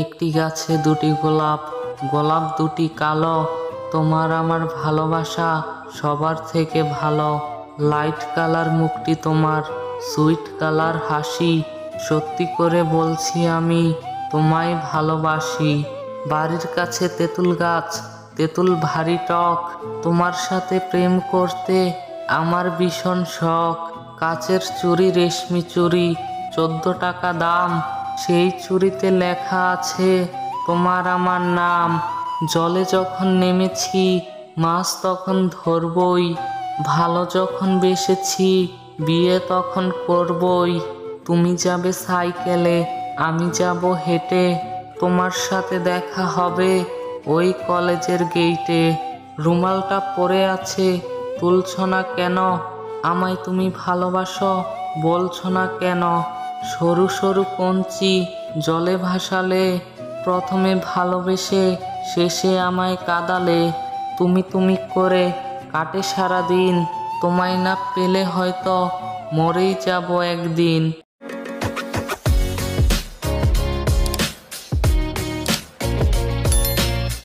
একটি গাছে দুটি গোলাপ, গোলাপ দুটি কালো। তোমার আমার ভালোবাসা সবার থেকে ভালো। লাইট কালার মুখটি তোমার, সুইট কালার হাসি। সত্যি করে বলছি আমি তোমায় ভালোবাসি। বাড়ির কাছে তেঁতুল গাছ, তেঁতুল ভারী টক। তোমার সাথে প্রেম করতে আমার ভীষণ শখ। কাচের চুড়ি, রেশমি চুড়ি, 14 টাকা দাম। সেই চুড়িতে লেখা আছে তোমার আমার নাম। জলে যখন নেমেছি মাছ তখন ধরবই। ভালো যখন বেসেছি বিয়ে তখন করবই। তুমি যাবে সাইকেলে, আমি যাব হেঁটে। তোমার সাথে দেখা হবে ওই কলেজের গেইটে। রুমালটা পড়ে আছে, তুলছ না কেন? আমায় তুমি ভালোবাসো, বলছ না কেন? সরু সরু কঞ্চি জলে ভাসালে, প্রথমে ভালোবেসে শেষে আমায় কাঁদালে। তুমি তুমি করে কাটে সারা দিন, তোমায় না পেলে হয়তো মরেই যাব একদিন।